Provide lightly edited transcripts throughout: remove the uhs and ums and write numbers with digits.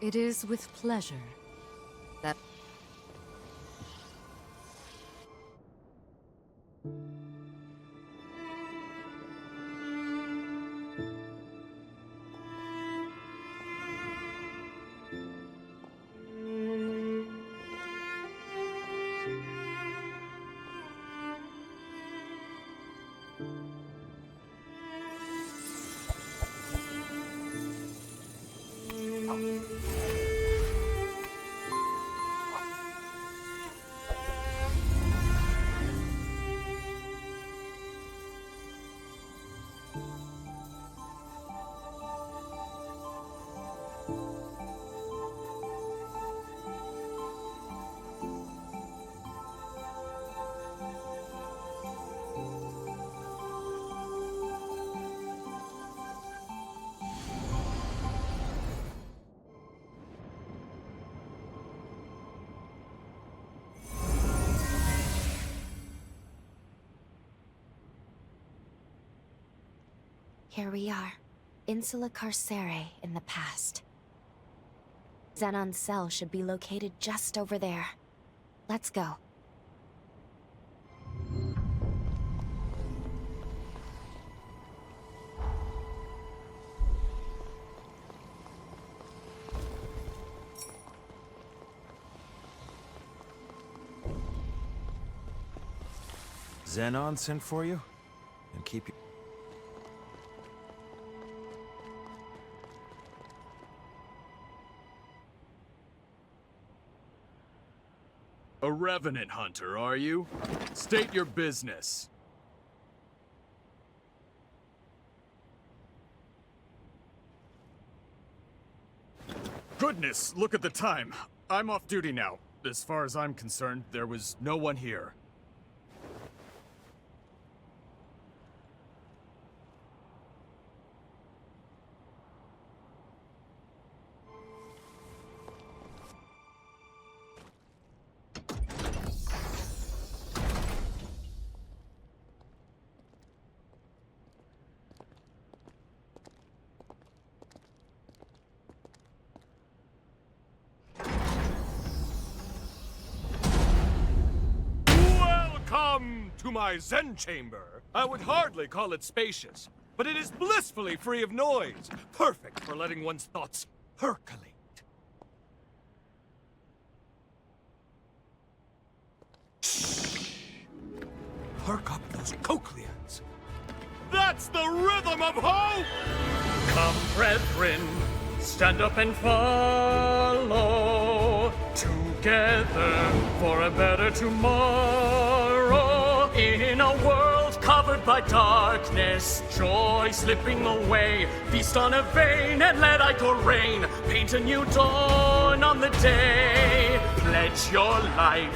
It is with pleasure that... Here we are, Insula Carcere in the past. Zenon's cell should be located just over there. Let's go. Zenon sent for you? And keep you... A revenant hunter, are you? State your business. Goodness, look at the time. I'm off duty now. As far as I'm concerned, there was no one here. To my Zen chamber. I would hardly call it spacious, but it is blissfully free of noise, perfect for letting one's thoughts percolate. Shh! Perk up those cochlears. That's the rhythm of hope! Come, brethren, stand up and follow together for a better tomorrow. In a world covered by darkness, joy slipping away. Feast on a vein and let idle rain. Paint a new dawn on the day. Pledge your life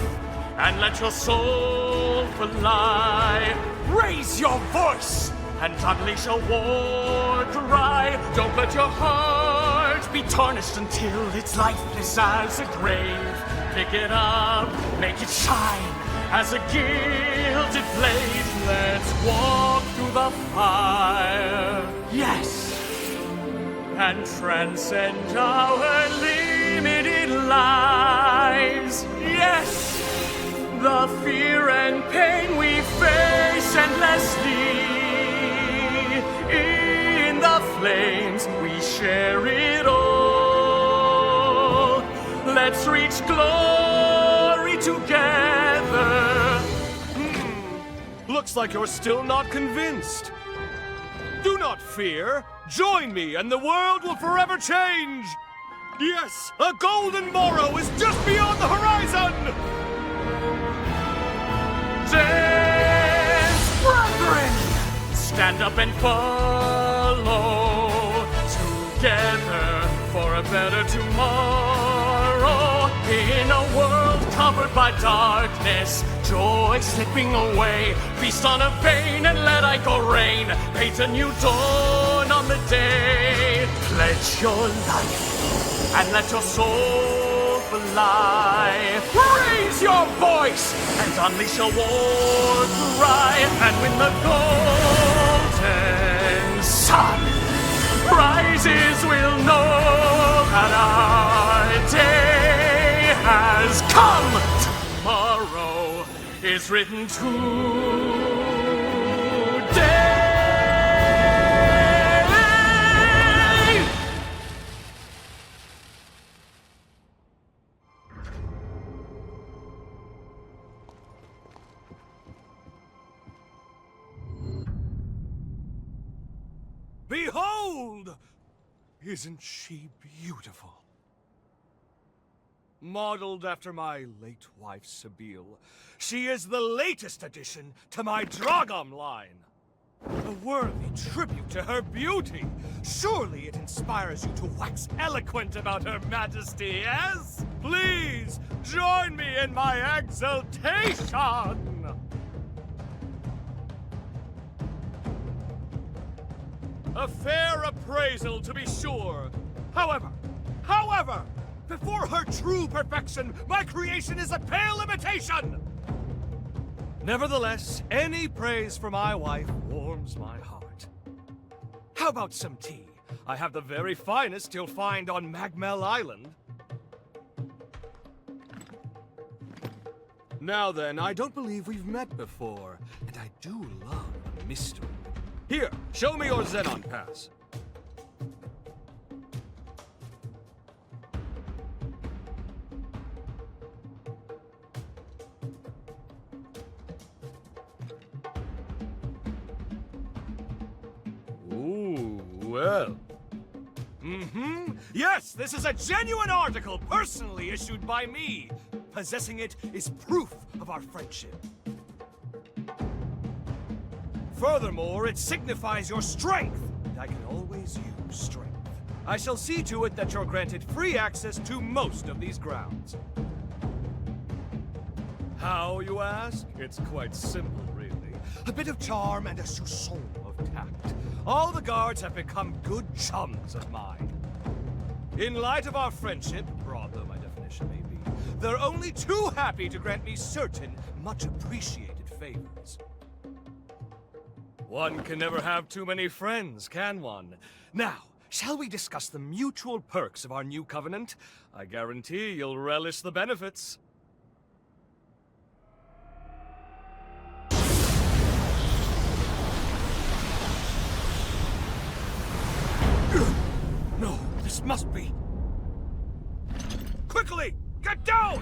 and let your soul fly. Raise your voice and unleash a war cry. Don't let your heart be tarnished until it's lifeless as a grave. Pick it up, make it shine as a gilded blade. Let's walk through the fire, yes, and transcend our limited lives, yes. The fear and pain we face endlessly, in the flames we share it all. Let's reach glory together. Looks like you're still not convinced. Do not fear. Join me and the world will forever change. Yes, a golden morrow is just beyond the horizon. Dance, brethren! Stand up and follow together for a better tomorrow. In a world covered by darkness, joy slipping away. Feast on a vein and let idle rain. Paint a new dawn on the day. Pledge your life and let your soul fly. Raise your voice and unleash a war cry. And when the golden sun rises, we'll know that is written today. Behold! Isn't she beautiful? Modeled after my late wife, Sabine, she is the latest addition to my Dragom line. A worthy tribute to her beauty. Surely it inspires you to wax eloquent about her majesty, yes? Please, join me in my exultation! A fair appraisal, to be sure. However, before her true perfection, my creation is a pale imitation! Nevertheless, any praise for my wife warms my heart. How about some tea? I have the very finest you'll find on Magmel Island. Now then, I don't believe we've met before, and I do love a mystery. Here, show me your Zenon pass. Ooh, well. Yes, this is a genuine article personally issued by me. Possessing it is proof of our friendship. Furthermore, it signifies your strength, and I can always use strength. I shall see to it that you're granted free access to most of these grounds. How, you ask? It's quite simple, really. A bit of charm and a soupçon of tact. All the guards have become good chums of mine. In light of our friendship, broad though my definition may be, they're only too happy to grant me certain, much appreciated favors. One can never have too many friends, can one? Now, shall we discuss the mutual perks of our new covenant? I guarantee you'll relish the benefits. No, this must be... Quickly! Get down!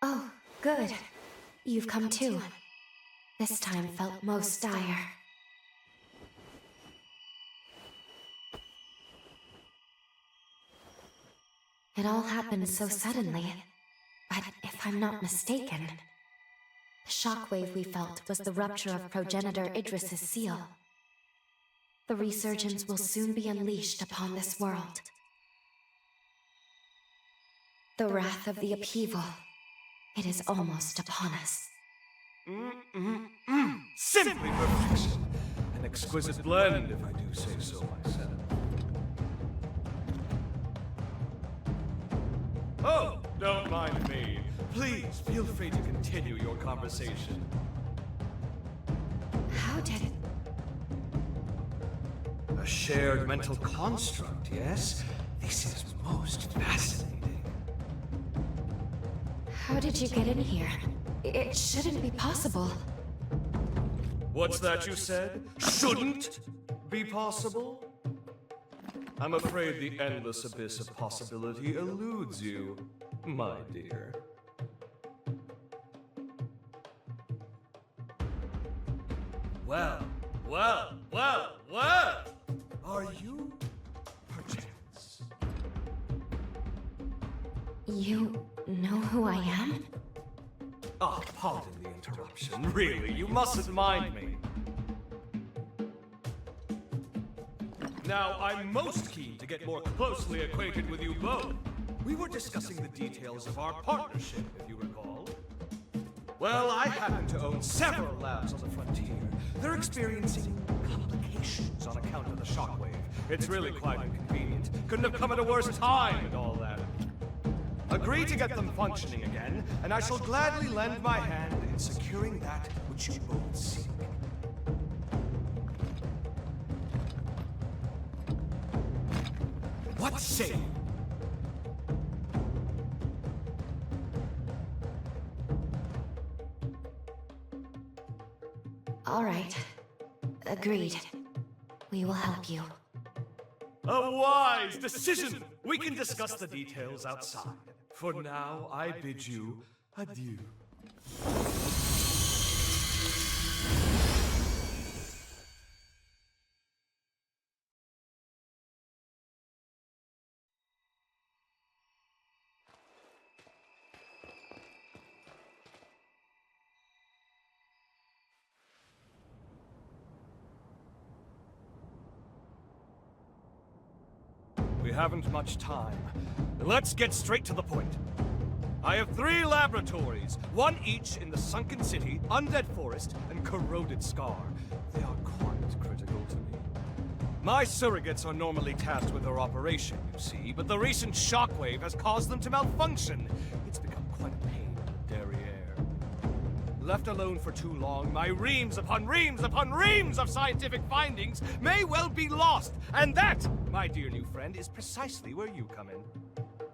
Oh, good. You've come too. This time felt most dire. It all happened so suddenly, but if I'm not mistaken, the shockwave we felt was the rupture of progenitor Idris's seal. The resurgence will soon be unleashed upon this world. The wrath of the upheaval, it is almost upon us. Simply perfection! An exquisite blend, if I do say so myself. Oh, don't mind me. Please, feel free to continue your conversation. How did... A shared mental construct, yes? This is most fascinating. How did you get in here? It shouldn't be possible. What's that you said? Shouldn't be possible? I'm afraid the endless abyss of possibility eludes you, my dear. Well. Are you, perchance? You know who I am? Ah, pardon the interruption. Really, you mustn't mind me. Now, I'm most keen to get more closely acquainted with you both. We were discussing the details of our partnership, if you recall. Well, I happen to own several labs on the frontier. They're experiencing complications on account of the shockwave. It's really quite inconvenient. Couldn't have come at a worse time and all that. Agree to get them functioning again, and I shall gladly lend my hand in securing that which you both seek. What say you? All right. Agreed. We will help you. A wise decision! We can discuss the details outside. For now, I bid you adieu. We haven't much time. Let's get straight to the point. I have 3 laboratories, one each in the sunken city, undead forest, and corroded scar. They are quite critical to me. My surrogates are normally tasked with their operation, you see, but the recent shockwave has caused them to malfunction. It's become quite a pain in the derriere. Left alone for too long, my reams upon reams upon reams of scientific findings may well be lost. And that, my dear new friend, is precisely where you come in.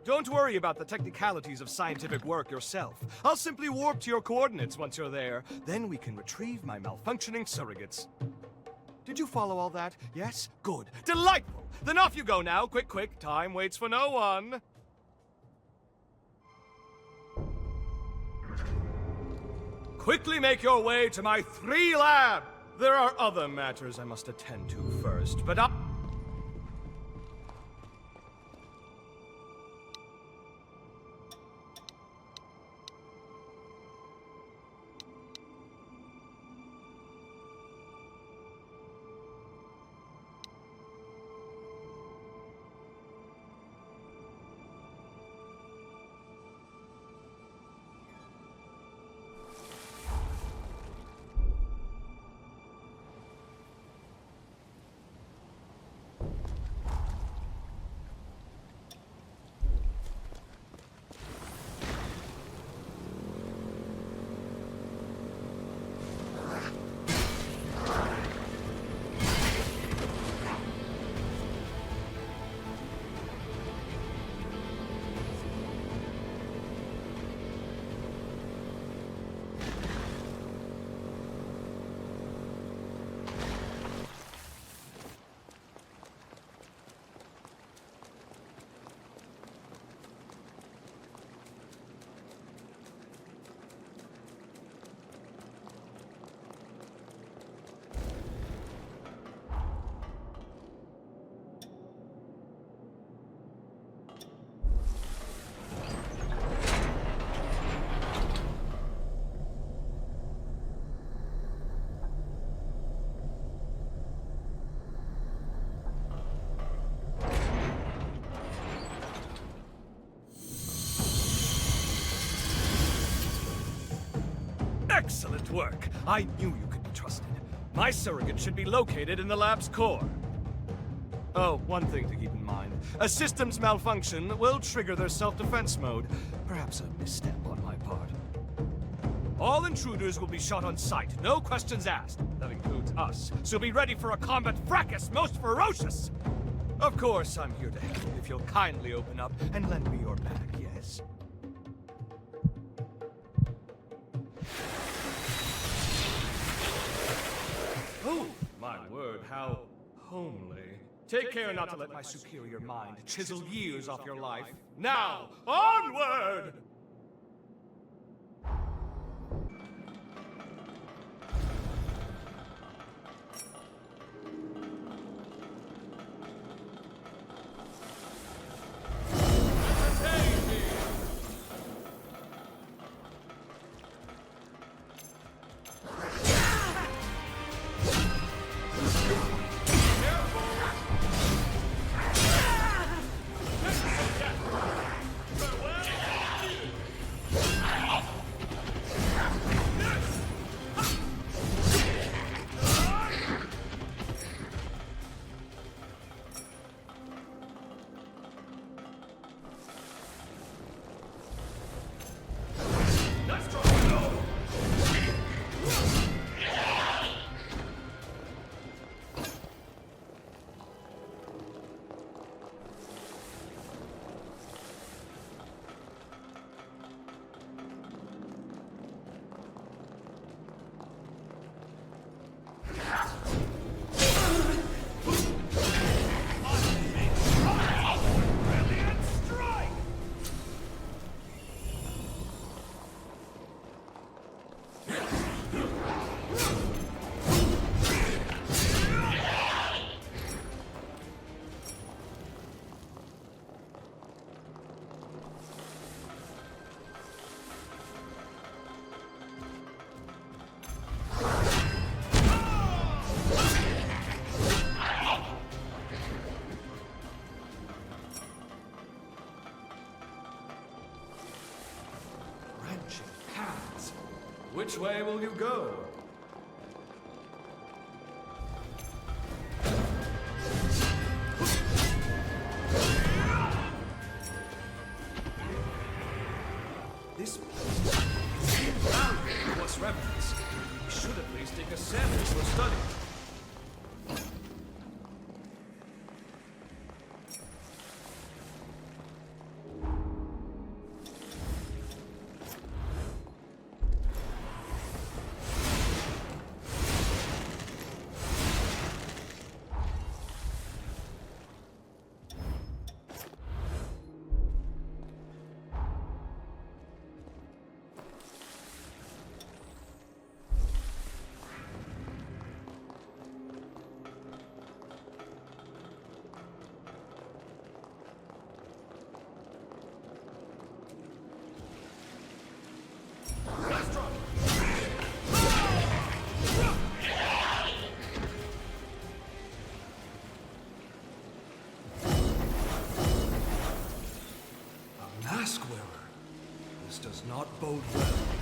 Don't worry about the technicalities of scientific work yourself. I'll simply warp to your coordinates once you're there. Then we can retrieve my malfunctioning surrogates. Did you follow all that? Yes? Good. Delightful! Then off you go now. Quick, quick. Time waits for no one. Quickly make your way to my 3 labs! There are other matters I must attend to first, but excellent work! I knew you could be trusted. My surrogate should be located in the lab's core. Oh, one thing to keep in mind. A system's malfunction will trigger their self-defense mode. Perhaps a misstep on my part. All intruders will be shot on sight, no questions asked. That includes us, so be ready for a combat fracas most ferocious! Of course, I'm here to help if you'll kindly open up and lend me your back, yes? Oh, my word, how homely. Take care not to let my superior mind chisel years off your life. Now, onward! Which way will you go? This place is invaluable to us revenants. We should at least take a sample for study. Does not bode well.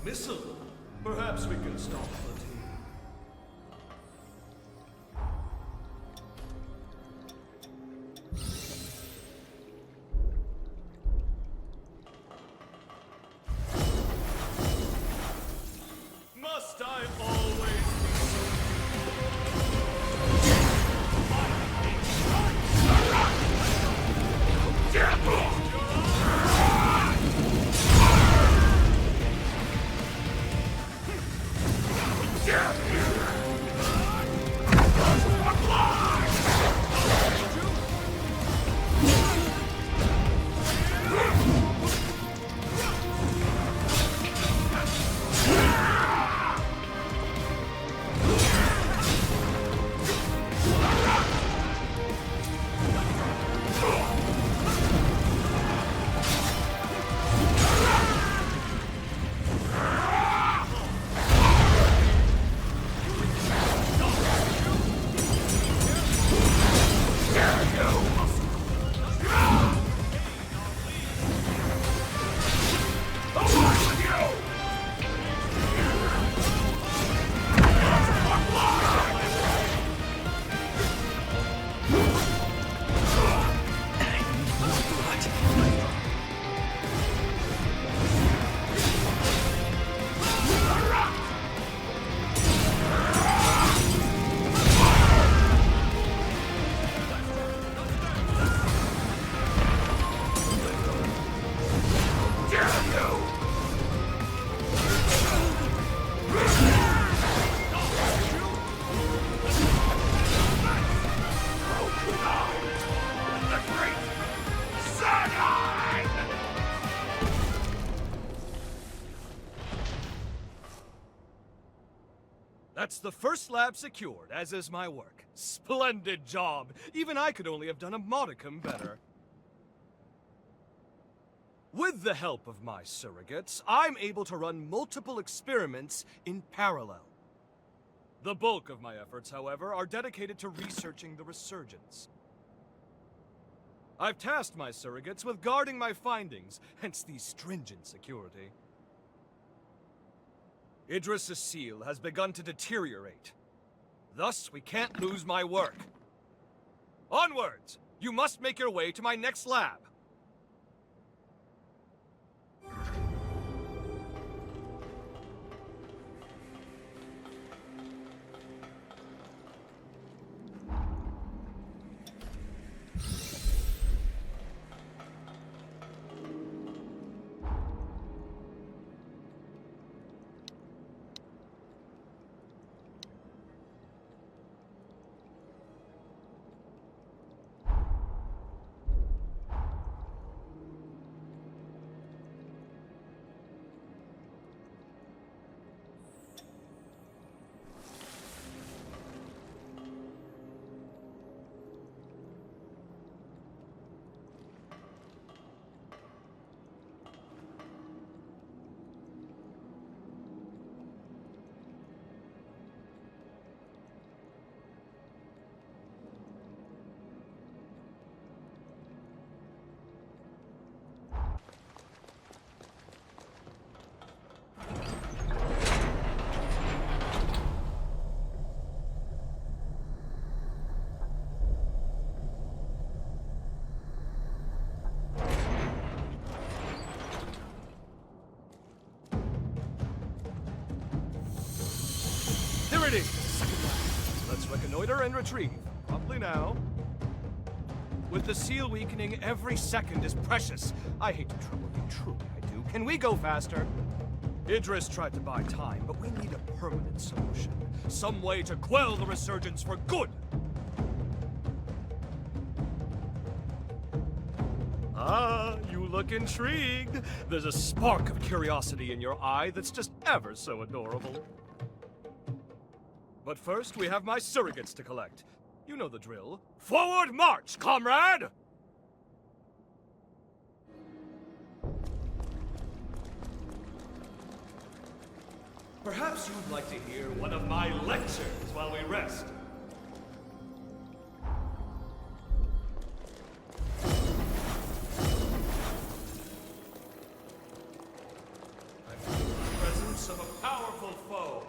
Missile. Perhaps we can stop the team. Must I always be That's the first lab secured, as is my work. Splendid job. Even I could only have done a modicum better. With the help of my surrogates, I'm able to run multiple experiments in parallel. The bulk of my efforts, however, are dedicated to researching the resurgence. I've tasked my surrogates with guarding my findings, hence the stringent security. Idris' seal has begun to deteriorate. Thus, we can't lose my work. Onwards! You must make your way to my next lab. There it is, second lab. Let's reconnoiter and retrieve. Promptly now. With the seal weakening, every second is precious. I hate to trouble you, truly I do. Can we go faster? Idris tried to buy time, but we need a permanent solution. Some way to quell the resurgence for good. Ah, you look intrigued. There's a spark of curiosity in your eye that's just ever so adorable. But first, we have my surrogates to collect. You know the drill. Forward march, comrade! Perhaps you'd like to hear one of my lectures while we rest. I feel the presence of a powerful foe.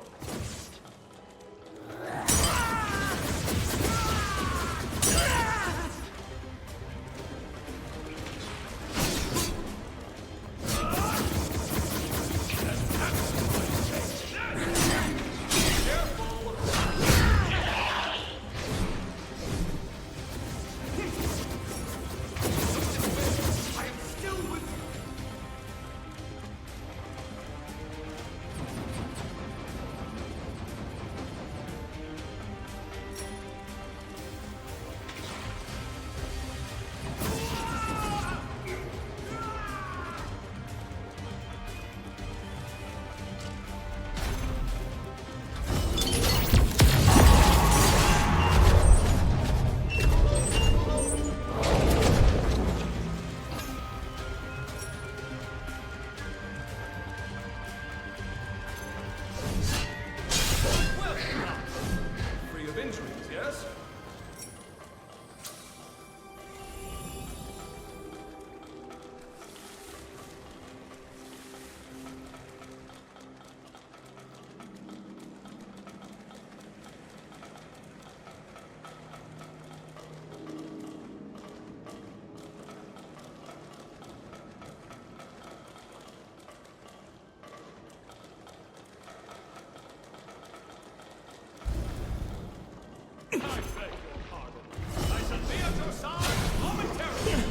I beg your pardon. I shall be at your side momentarily.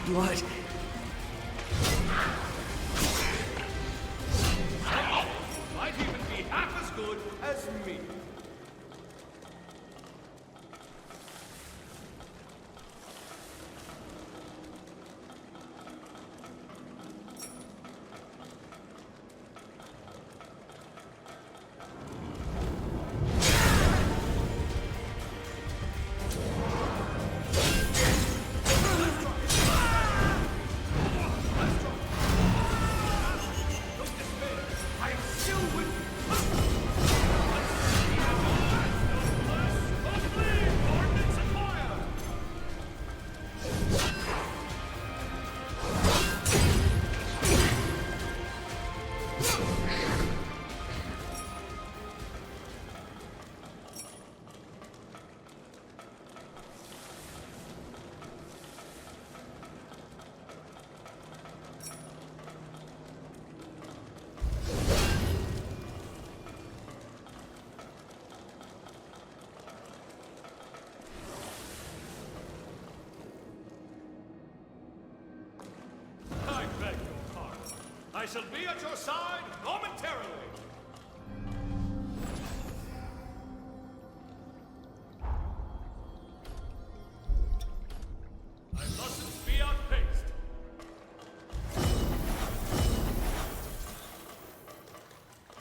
blood. Might even be half as good as me. I beg your pardon. I shall be at your side momentarily. I mustn't be outpaced.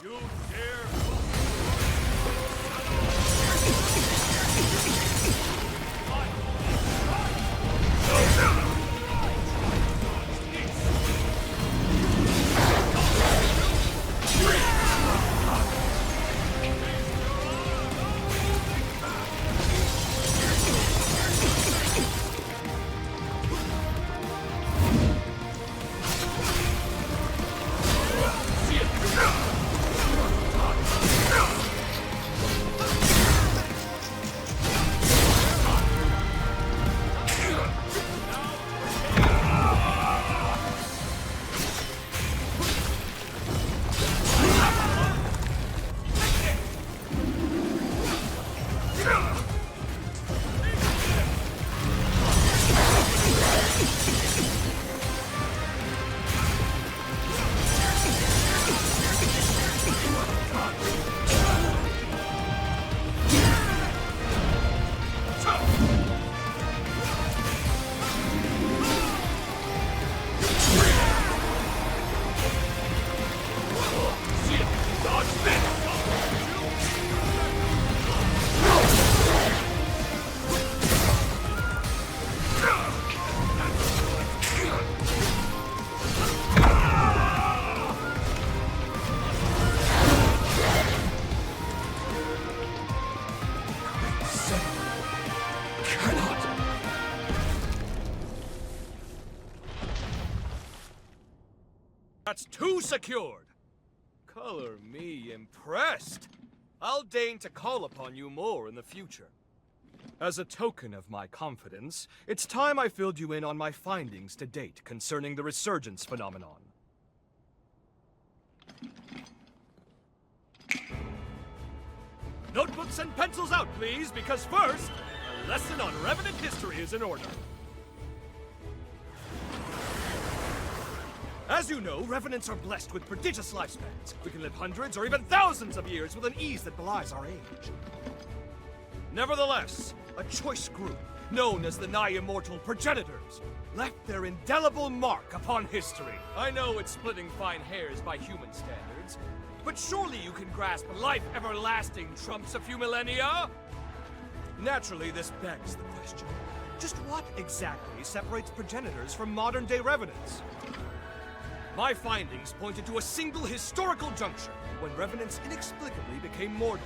You dare That's two secured. Color me impressed. I'll deign to call upon you more in the future. As a token of my confidence, it's time I filled you in on my findings to date concerning the resurgence phenomenon. Notebooks and pencils out, please, because first, a lesson on Revenant history is in order. As you know, Revenants are blessed with prodigious lifespans. We can live hundreds or even thousands of years with an ease that belies our age. Nevertheless, a choice group, known as the nigh-immortal progenitors, left their indelible mark upon history. I know it's splitting fine hairs by human standards, but surely you can grasp life everlasting trumps a few millennia? Naturally, this begs the question. Just what exactly separates progenitors from modern-day Revenants? My findings pointed to a single historical juncture when Revenants inexplicably became mortal.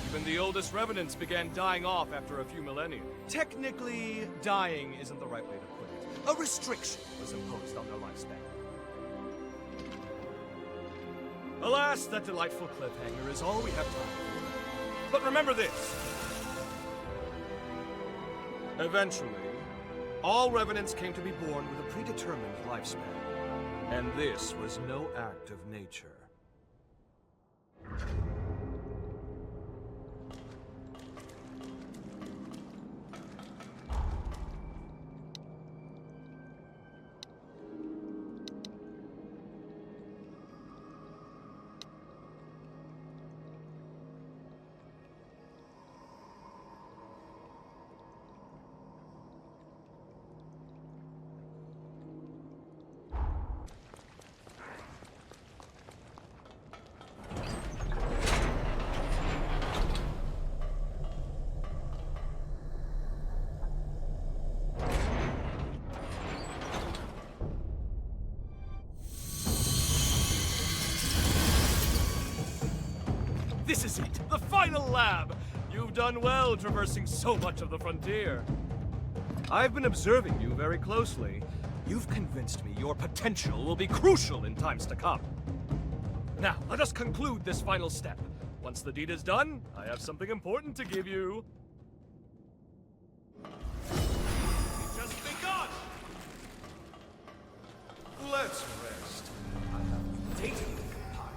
Even the oldest Revenants began dying off after a few millennia. Technically, dying isn't the right way to put it. A restriction was imposed on their lifespan. Alas, that delightful cliffhanger is all we have time for. But remember this. Eventually, all Revenants came to be born with a predetermined lifespan. And this was no act of nature. This is it, the final lab! You've done well traversing so much of the frontier. I've been observing you very closely. You've convinced me your potential will be crucial in times to come. Now, let us conclude this final step. Once the deed is done, I have something important to give you. It's just begun! Let's rest. I have data to compile.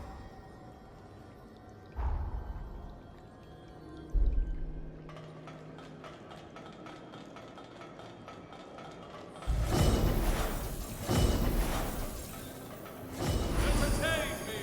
Entertain me!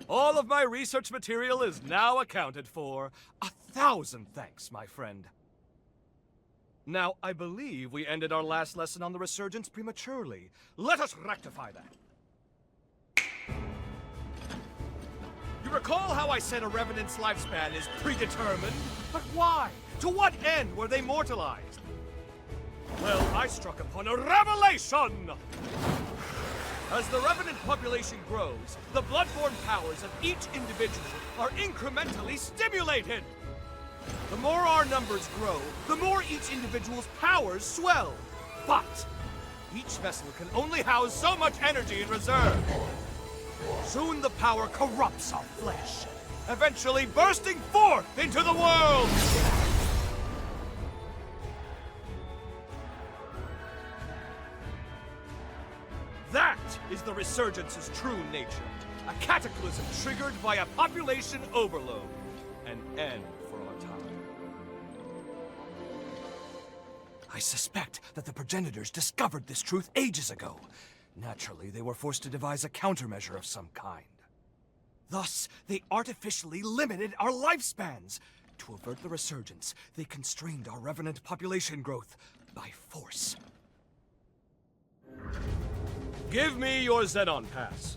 All of my research material is now accounted for. 1,000 thanks, my friend. Now, I believe we ended our last lesson on the resurgence prematurely. Let us rectify that. You recall how I said a revenant's lifespan is predetermined? But why? To what end were they mortalized? Well, I struck upon a revelation! As the revenant population grows, the bloodborne powers of each individual are incrementally stimulated. The more our numbers grow, the more each individual's powers swell. But each vessel can only house so much energy in reserve. Soon the power corrupts our flesh, eventually bursting forth into the world! That is the resurgence's true nature. A cataclysm triggered by a population overload. An end for our time. I suspect that the progenitors discovered this truth ages ago. Naturally, they were forced to devise a countermeasure of some kind. Thus, they artificially limited our lifespans. To avert the resurgence, they constrained our revenant population growth by force. Give me your Zenon pass.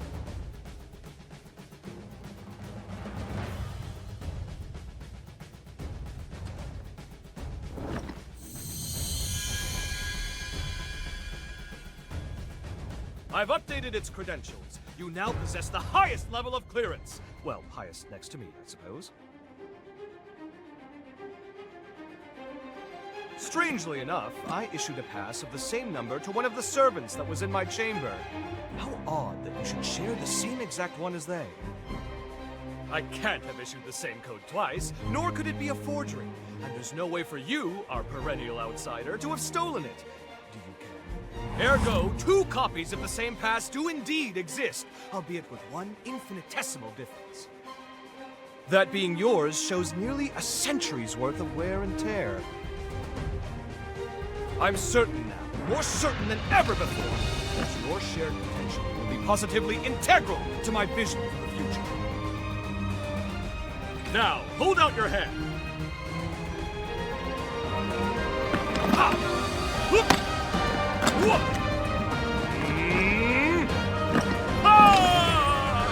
I've updated its credentials. You now possess the highest level of clearance. Well, highest next to me, I suppose. Strangely enough, I issued a pass of the same number to one of the servants that was in my chamber. How odd that you should share the same exact one as they. I can't have issued the same code twice, nor could it be a forgery. And there's no way for you, our perennial outsider, to have stolen it. Do you care? Ergo, 2 copies of the same pass do indeed exist, albeit with one infinitesimal difference. That being yours shows nearly a century's worth of wear and tear. I'm certain now, more certain than ever before, that your shared potential will be positively integral to my vision for the future. Now, hold out your hand. Ah! Whoop! Whoop! Ah!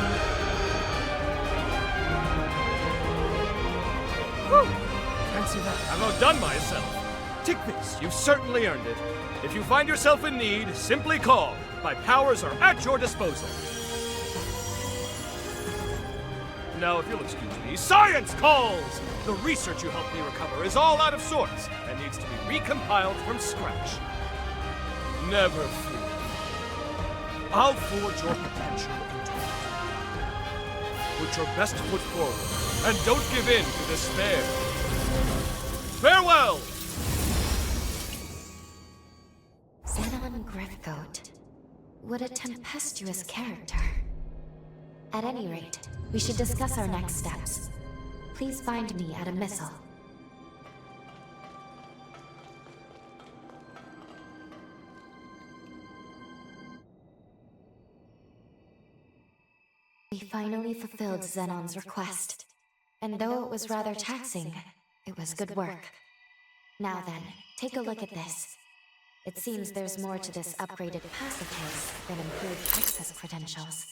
Whew! Fancy that. I've outdone myself. Take this, you've certainly earned it. If you find yourself in need, simply call. My powers are at your disposal. Now, if you'll excuse me, science calls! The research you helped me recover is all out of sorts and needs to be recompiled from scratch. Never fear. I'll forge your potential into it. Put your best foot forward, and don't give in to despair. Farewell! Zenon Griffgoat. What a tempestuous character. At any rate, we should discuss our next steps. Please find me at a missile. We finally fulfilled Zenon's request. And though it was rather taxing, it was good work. Now then, take a look at this. It seems there's more to this upgraded pass of his than improved access credentials.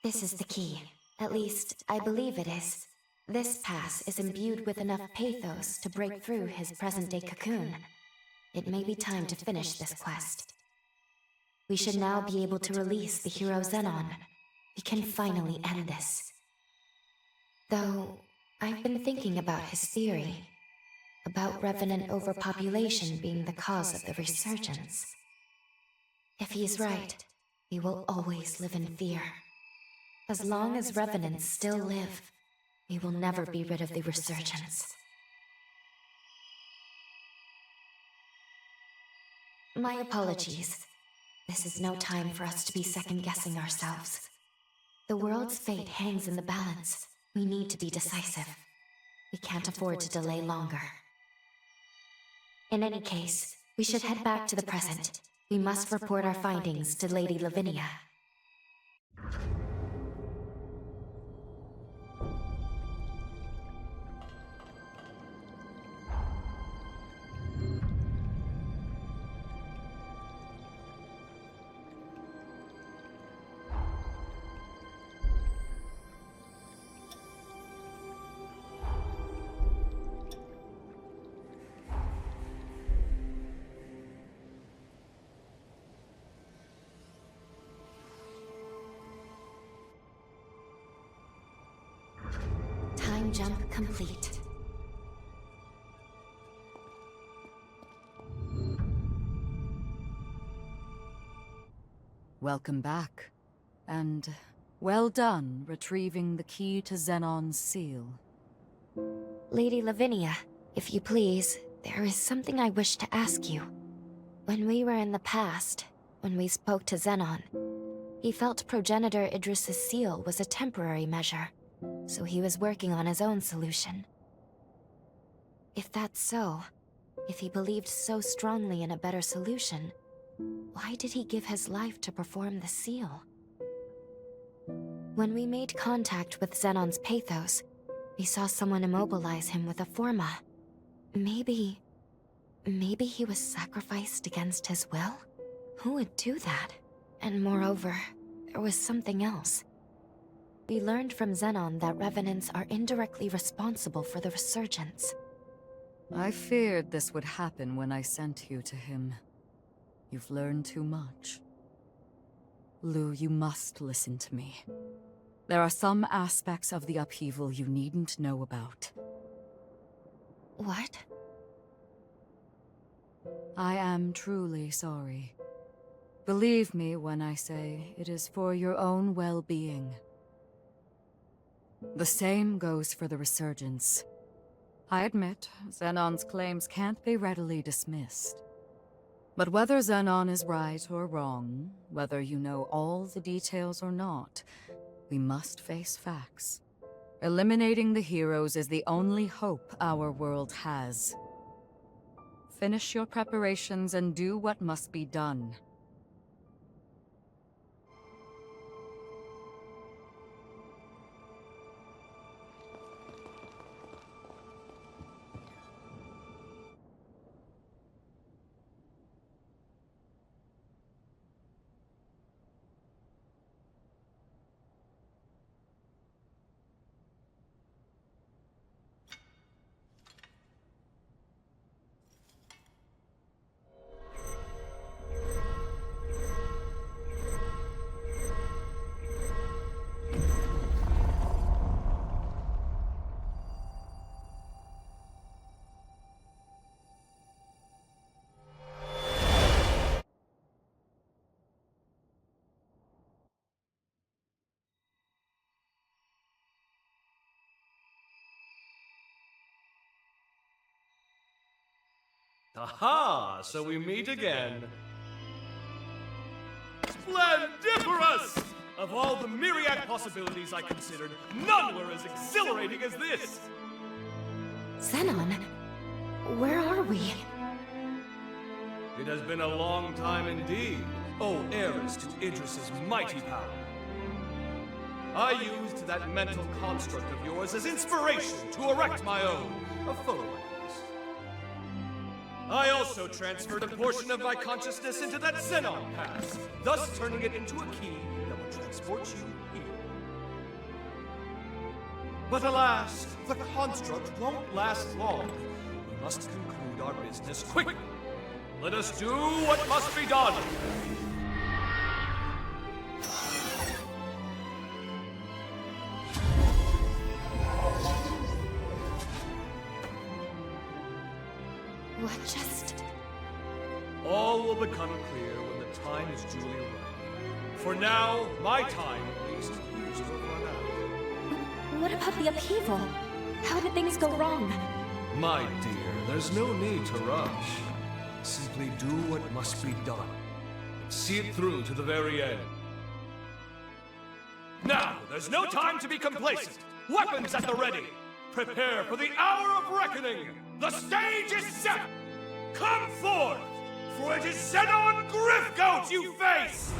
This is the key. At least, I believe it is. This pass is imbued with enough pathos to break through his present-day cocoon. It may be time to finish this quest. We should now be able to release the hero Zenon. We can finally end this. Though, I've been thinking about his theory. About revenant overpopulation being the cause of the resurgence. If he's right, we will always live in fear. As long as revenants still live, we will never be rid of the resurgence. My apologies. This is no time for us to be second-guessing ourselves. The world's fate hangs in the balance. We need to be decisive. We can't afford to delay longer. In any case, we should head back to the present. We must report our findings to Lady Lavinia. jump complete. Welcome back. And well done retrieving the key to Zenon's seal. Lady Lavinia, if you please, there is something I wish to ask you. When we were in the past, when we spoke to Zenon, he felt progenitor Idris's seal was a temporary measure, so he was working on his own solution. If that's so, if he believed so strongly in a better solution, why did he give his life to perform the seal? When we made contact with Zenon's pathos, we saw someone immobilize him with a forma. Maybe he was sacrificed against his will? Who would do that? And moreover, there was something else. We learned from Zenon that revenants are indirectly responsible for the resurgence. I feared this would happen when I sent you to him. You've learned too much. Lu, you must listen to me. There are some aspects of the upheaval you needn't know about. What? I am truly sorry. Believe me when I say it is for your own well-being. The same goes for the resurgence. I admit, Zenon's claims can't be readily dismissed. But whether Zenon is right or wrong, whether you know all the details or not, we must face facts. Eliminating the heroes is the only hope our world has. Finish your preparations and do what must be done. Aha! So we meet again. Splendiferous! Of all the myriad possibilities I considered, none were as exhilarating as this! Zenon? Where are we? It has been a long time indeed, O heiress to Idris's mighty power. I used that mental construct of yours as inspiration to erect my own, a photo like this. I also transferred a portion of my consciousness into that Zenon pass, thus turning it into a key that will transport you here. But alas, the construct won't last long. We must conclude our business quickly. Let us do what must be done. What just... All will become clear when the time is duly right. For now, my time, at least, appears to have run out. What about the upheaval? How did things go wrong? My dear, there's no need to rush. Simply do what must be done. See it through to the very end. Now, there's no time to be complacent. Weapons at the ready. Prepare for the hour of reckoning. The stage is set. Come forth, for it is Zenon Griffgoat you face!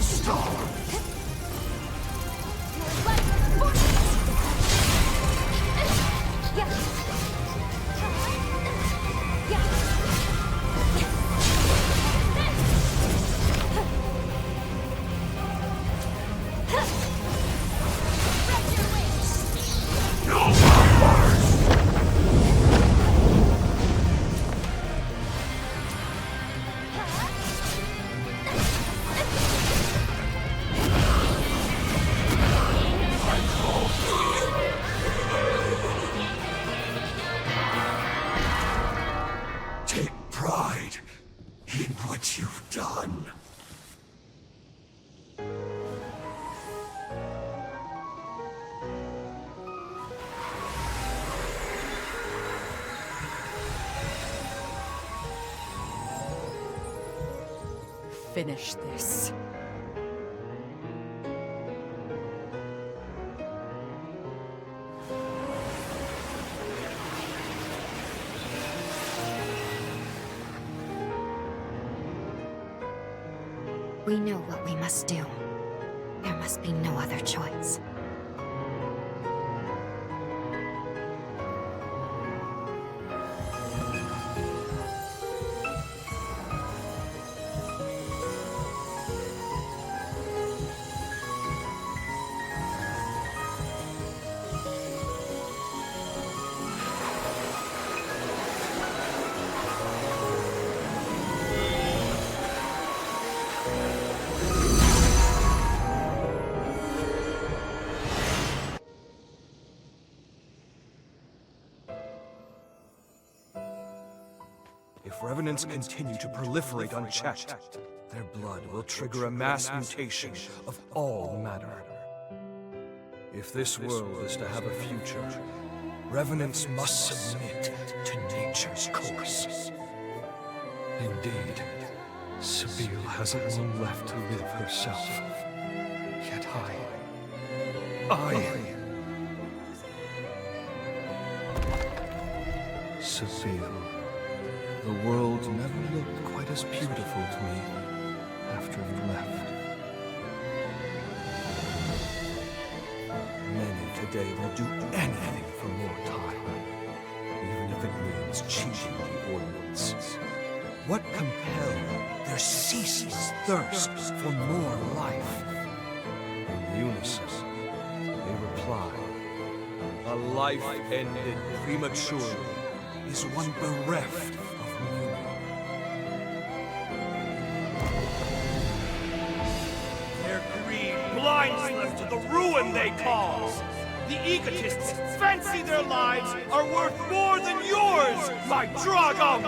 the star! Finish this. We know what we must do. There must be no other choice. If revenants continue to proliferate unchecked, their blood will trigger a mass mutation of all matter. If this world is to have a future, revenants must submit to nature's course. Indeed, Sebille hasn't long left to live herself. Yet Sebille. The world never looked quite as beautiful to me after you left. Many today will do anything for more time, even if it means cheating the ordinance. What compelled their ceaseless thirst for more life? In unison, they reply, a life ended prematurely is one bereft of meaning. Their greed blinds them to the ruin they cause. The egotists fancy their lives are worth more than yours, my Dragom!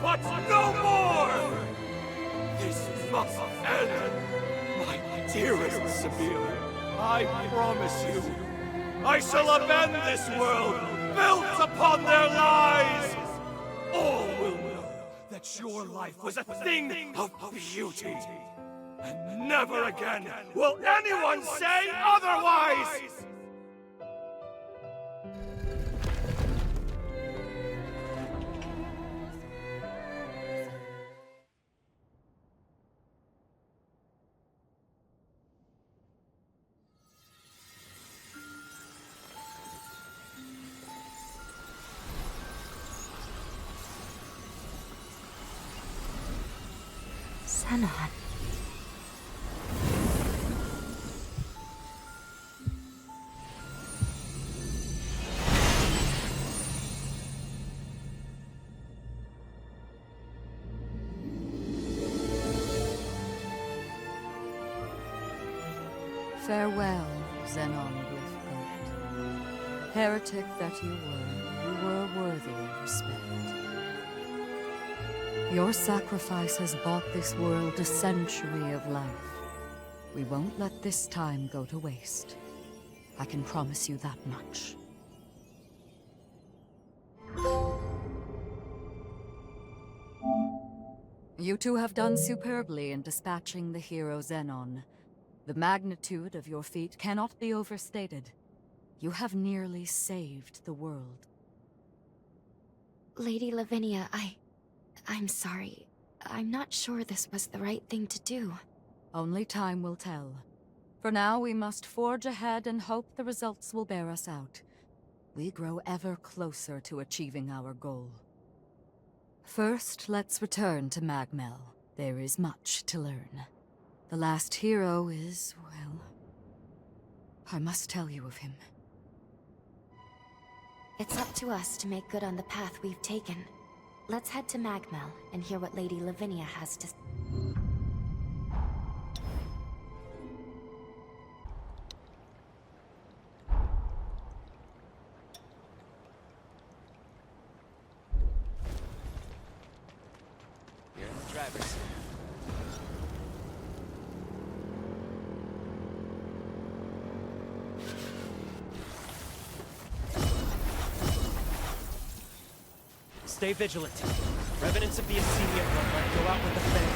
But no more! This must end! My dearest Sebille, I promise you, I shall amend this world, built upon their lies! All will know that your life was a thing of beauty. And never again will anyone say otherwise! Zenon. Farewell, Zenon Glyphgoat. Heretic that you were worthy of respect. Your sacrifice has bought this world a century of life. We won't let this time go to waste. I can promise you that much. You two have done superbly in dispatching the hero Zenon. The magnitude of your feat cannot be overstated. You have nearly saved the world. Lady Lavinia, I'm sorry. I'm not sure this was the right thing to do. Only time will tell. For now, we must forge ahead and hope the results will bear us out. We grow ever closer to achieving our goal. First, let's return to Magmel. There is much to learn. The last hero is, well, I must tell you of him. It's up to us to make good on the path we've taken. Let's head to Magmel and hear what Lady Lavinia has to say. You're in the driver's seat. Stay vigilant. Revenants of the Assyria bloodline go out with the Fang.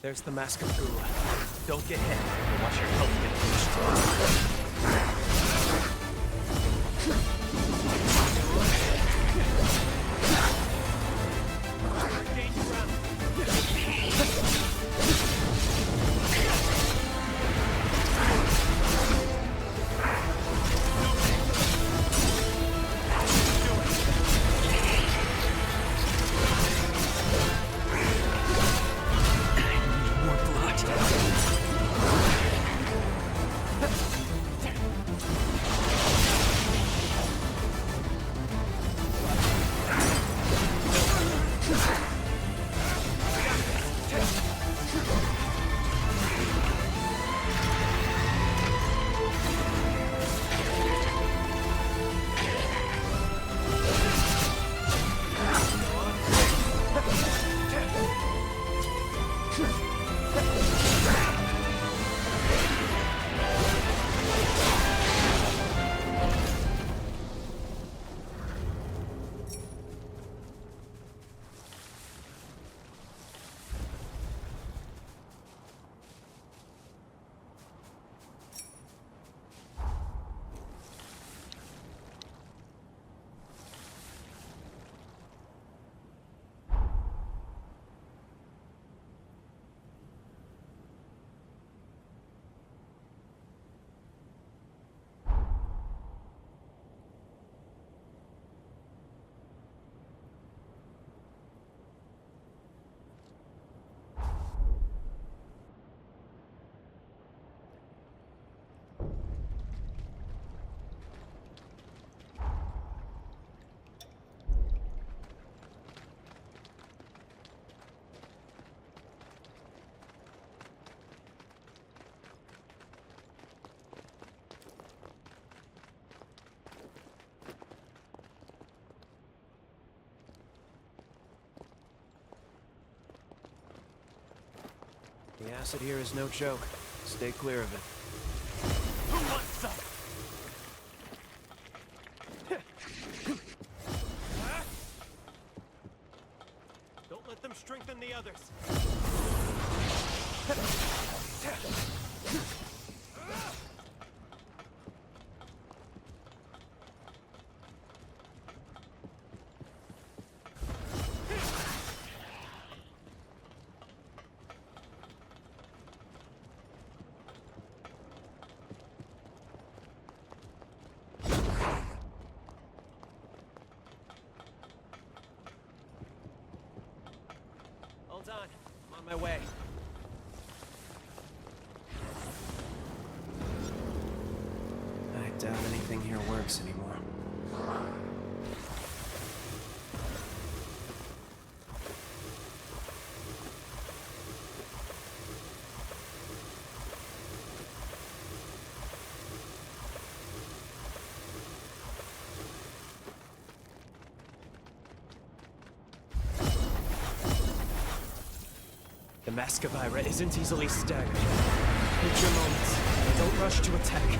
There's the Mask of Guru. Don't get hit, or watch your health get pushed. Acid here is no joke. Stay clear of it. Who wants some? Don't let them strengthen the others. Hold on. I'm on my way. I doubt anything here works anymore. The Mascavira isn't easily staggered. Take your moments. Don't rush to attack.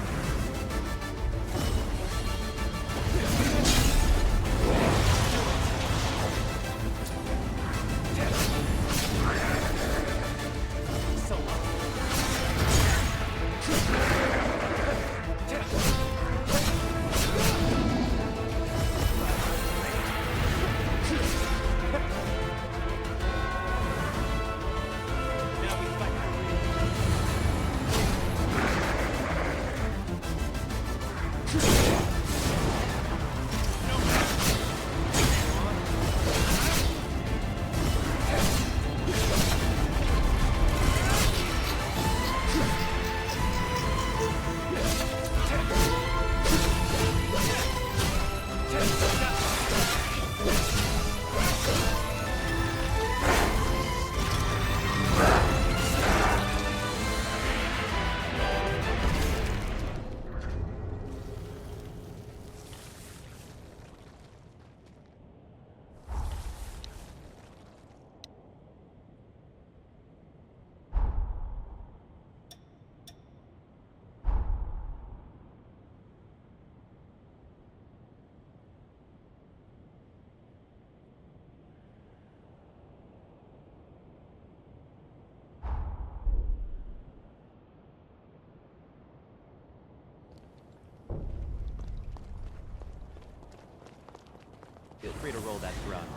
Feel free to roll that throttle.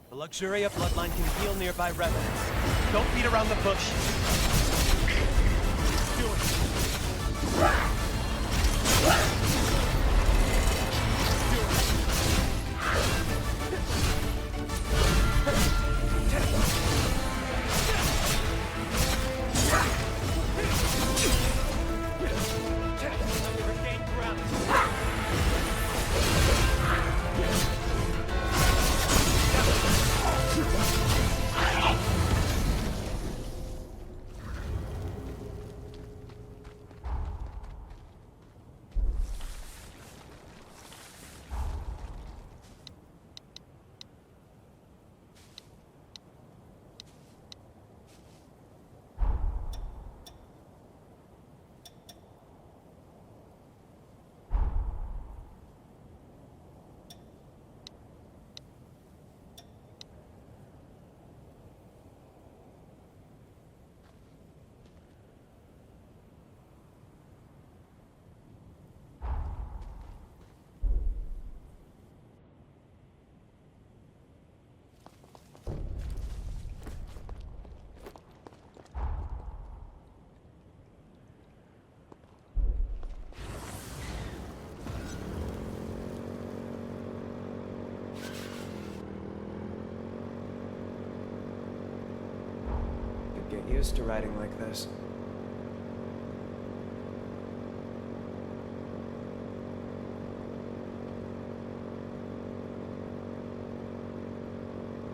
The Luxuria bloodline can heal nearby residents. Don't beat around the bush. Do it. Get used to riding like this.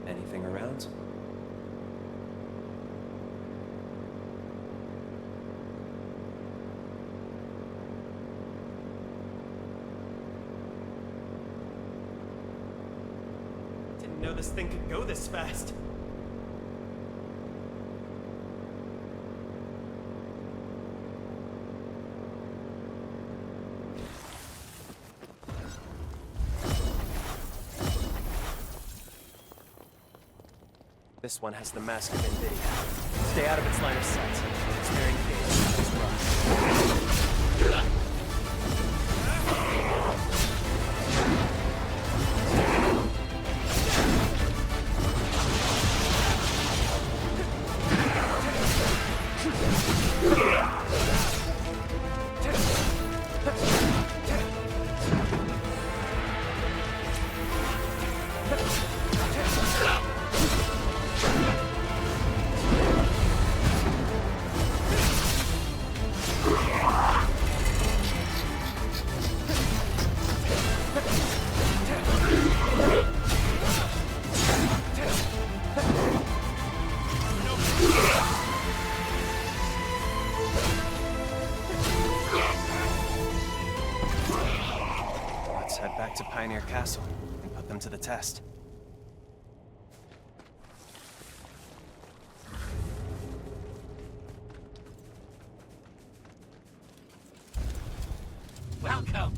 Anything around? this thing could go this fast. This one has the mask of NVIDIA. Stay out of its line of sight. It's very engaged in this rush. Castle and put them to the test. Welcome.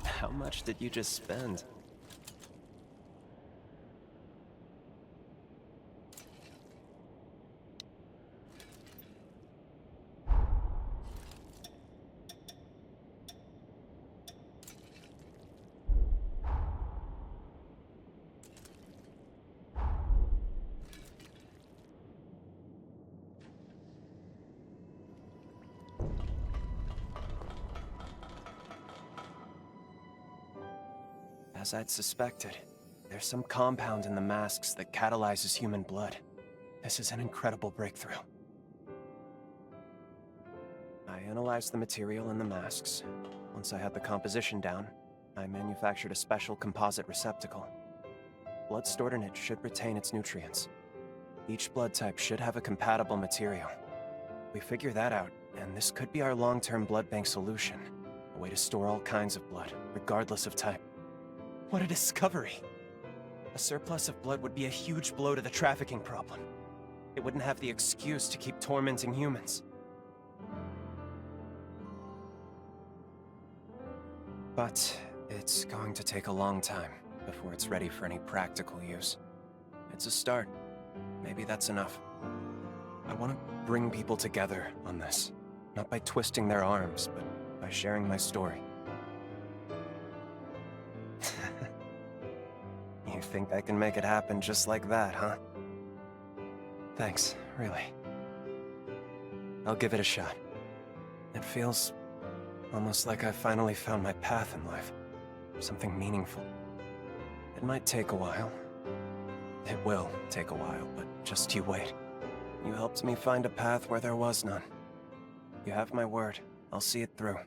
How much did you just spend? As I'd suspected, there's some compound in the masks that catalyzes human blood. This is an incredible breakthrough. I analyzed the material in the masks. Once I had the composition down, I manufactured a special composite receptacle. Blood stored in it should retain its nutrients. Each blood type should have a compatible material. We figure that out, and this could be our long-term blood bank solution. A way to store all kinds of blood, regardless of type. What a discovery! A surplus of blood would be a huge blow to the trafficking problem. It wouldn't have the excuse to keep tormenting humans. But it's going to take a long time before it's ready for any practical use. It's a start. Maybe that's enough. I want to bring people together on this. Not by twisting their arms, but by sharing my story. You think I can make it happen just like that, huh? Thanks, really. I'll give it a shot. It feels almost like I finally found my path in life. Something meaningful. It might take a while. It will take a while, but just you wait. You helped me find a path where there was none. You have my word. I'll see it through.